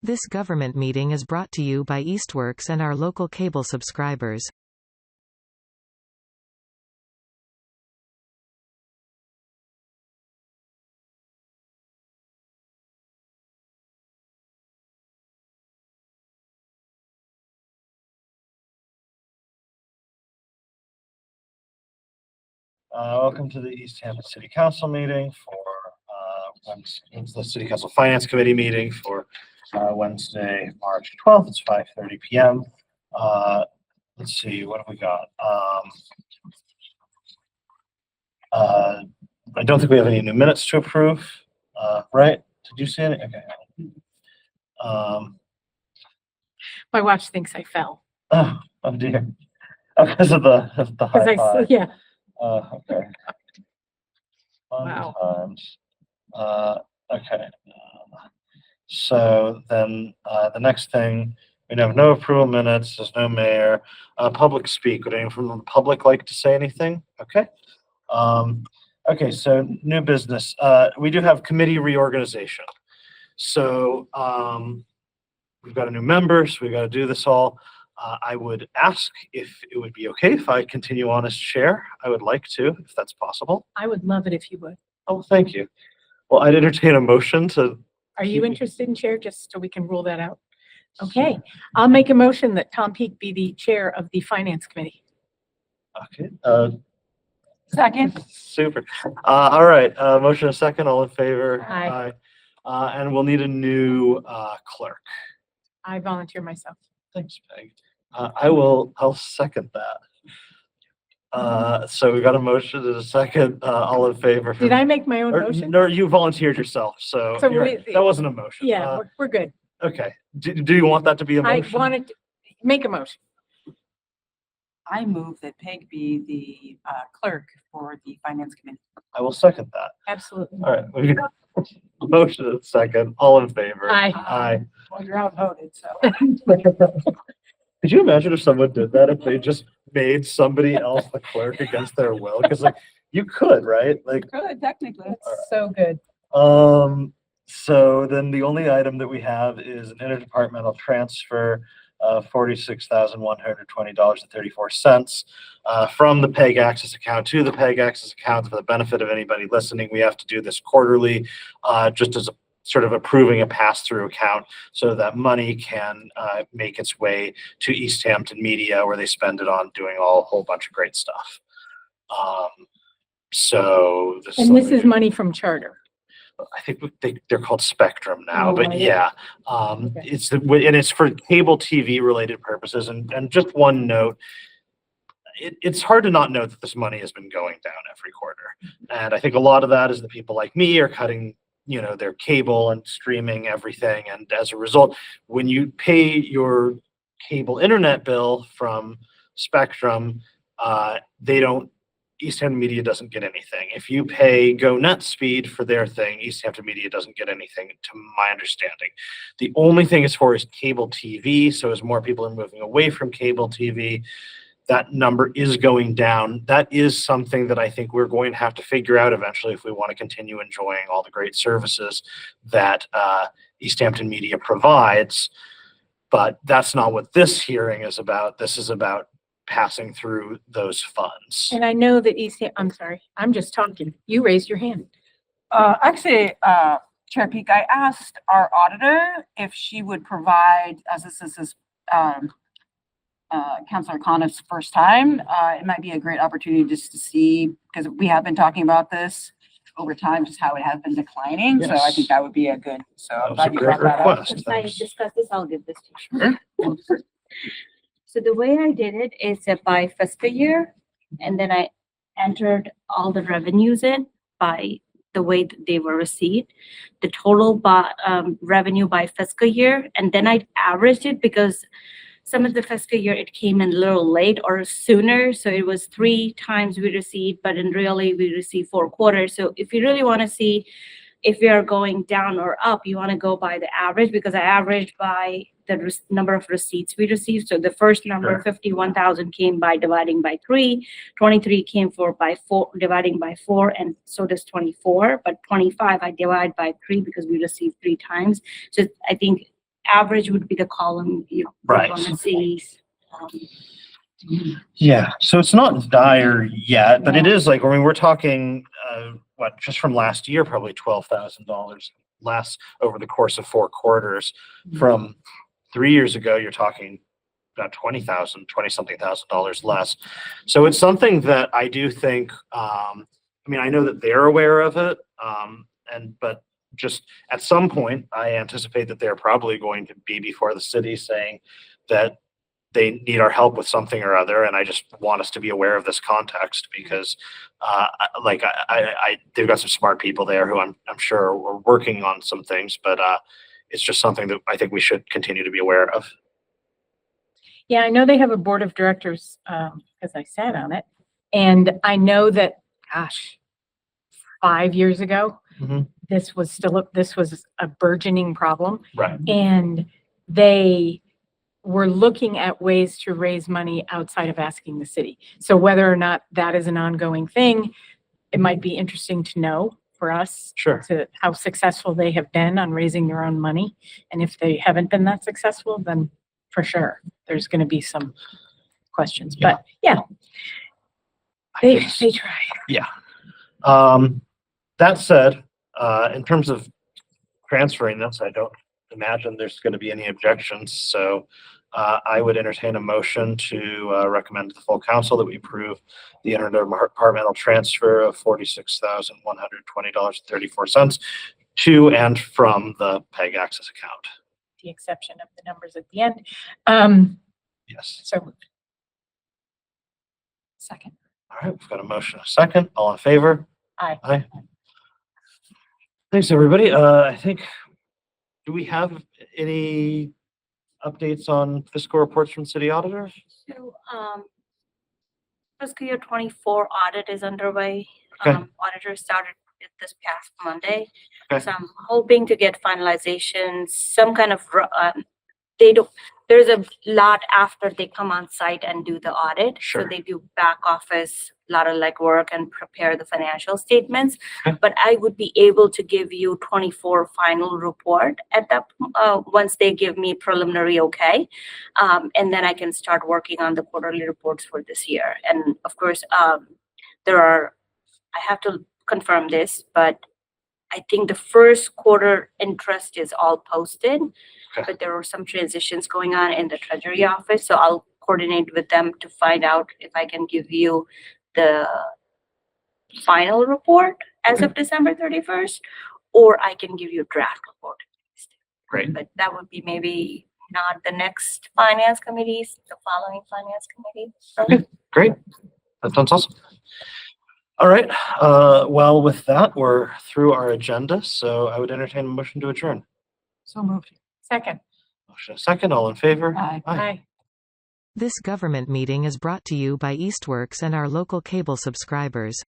This government meeting is brought to you by Eastworks and our local cable subscribers. Welcome to the Easthampton City Council meeting for the City Council Finance Committee meeting for Wednesday, March 12th. It's 5:30 p.m. Let's see, what have we got? I don't think we have any new minutes to approve, right? Did you see any? Okay. My watch thinks I fell. Oh dear. Because of the high five. Yeah. Okay. Fun Wow. times. Okay. So then the next thing, we have no approval minutes. There's no mayor. Public speak. Would anyone from the public like to say anything? Okay. Okay. So new business. We do have committee reorganization. So we've got a new member. So we got to do this all. I would ask if it would be okay if I continue on as chair. I would like to, if that's possible. I would love it if you would. Oh, thank you. Well, I'd entertain a motion to. Are you interested in chair, just so we can rule that out? Okay, I'll make a motion that Tom Peak be the chair of the Finance Committee. Okay. Second. Super. All right. Motion a second. All in favor? Aye. And we'll need a new clerk. I volunteer myself. Thanks, Peg. I'll second that. So we got a motion and a second. All in favor? Did I make my own motion? No, you volunteered yourself. So that wasn't a motion. Yeah, we're good. Okay. Do you want that to be a motion? I wanted to make a motion. I move that Peg be the clerk for the Finance Committee. I will second that. Absolutely. All right. We got a motion and a second. All in favor? Aye. Aye. Well, you're outvoted, so. Could you imagine if someone did that, if they just made somebody else the clerk against their will? Because like you could, right? Like Good, technically. So good. So then the only item that we have is an interdepartmental transfer of $46,120.34 from the PEG Access account to the PEG Access account. For the benefit of anybody listening, we have to do this quarterly, just as a sort of approving a pass-through account so that money can make its way to Easthampton Media, where they spend it on doing a whole bunch of great stuff. So this is money from Charter. I think they're called Spectrum now, but yeah. Okay. It's for cable TV related purposes. And just one note, it's hard to not note that this money has been going down every quarter. And I think a lot of that is the people like me are cutting, their cable and streaming everything. And as a result, when you pay your cable internet bill from Spectrum, Easthampton Media doesn't get anything. If you pay GoNet Speed for their thing, Easthampton Media doesn't get anything, to my understanding. The only thing it's for is cable TV. So as more people are moving away from cable TV, that number is going down. That is something that I think we're going to have to figure out eventually if we want to continue enjoying all the great services that Easthampton Media provides. But that's not what this hearing is about. This is about passing through those funds. And I know that I'm sorry, I'm just talking. You raised your hand. Actually, Chair Peak, I asked our auditor if she would provide, as this is Councilor Conniff's first time, it might be a great opportunity just to see, because we have been talking about this over time, just how it has been declining. Yes. So I think that would be a good, so I'm glad you brought that up. If I discuss this, I'll give this to you. Sure. So the way I did it is by fiscal year, and then I entered all the revenues in by the way that they were received, the total revenue by fiscal year, and then I averaged it because some of the fiscal year it came in a little late or sooner, so it was 3 times we received, but in really we received 4 quarters. So if you really want to see if we are going down or up, you want to go by the average, because I averaged by the number of receipts we received. So the first number, Sure. 51,000, came by dividing by 3, 23 came by 4, dividing by 4, and so does 24. But 25 I divide by 3 because we received 3 times. So I think average would be the column you Right. want to see. Um, Yeah, so it's not dire yet, but it is like, I mean, we're talking, just from last year, probably $12,000 less over the course of 4 quarters. From 3 years ago, you're talking about 20-something thousand dollars less. So it's something that I do think, I mean, I know that they're aware of it, but just at some point, I anticipate that they're probably going to be before the city saying that they need our help with something or other, and I just want us to be aware of this context because, they've got some smart people there who I'm sure are working on some things, but it's just something that I think we should continue to be aware of. Yeah, I know they have a board of directors, because I sat on it. And I know that, gosh, 5 years ago, Mhm. this was a burgeoning problem. Right. And they were looking at ways to raise money outside of asking the city. So whether or not that is an ongoing thing, it might be interesting to know for us Sure. to how successful they have been on raising their own money. And if they haven't been that successful, then for sure, there's going to be some questions. Yeah. But yeah, they try. Yeah. That said, in terms of transferring this, I don't imagine there's going to be any objections. So I would entertain a motion to recommend to the full council that we approve the interdepartmental transfer of $46,120.34 to and from the PEG access account. The exception of the numbers at the end. Yes. So moved. Second. All right, we've got a motion, a second. All in favor? Aye. Aye. Thanks, everybody. I think, do we have any updates on fiscal reports from city auditors? So, fiscal year 24 audit is underway. Okay. Auditor started it this past Monday. Okay. So I'm hoping to get finalization, some kind of, there's a lot after they come on site and do the audit. Sure. So they do back office, a lot of legwork and prepare the financial statements. Okay. But I would be able to give you 24 final report at that, once they give me preliminary okay. And then I can start working on the quarterly reports for this year. And of course, I have to confirm this, but I think the first quarter interest is all posted. Okay. But there were some transitions going on in the treasury office, so I'll coordinate with them to find out if I can give you the final report as of December 31st, or I can give you a draft report. Great. But that would be maybe not the next finance committee, the following finance committee. Okay, great. That sounds awesome. All right. Well, with that, we're through our agenda, so I would entertain a motion to adjourn. So moved. Second. Motion a second. All in favor? Aye. Aye. This government meeting is brought to you by Eastworks and our local cable subscribers.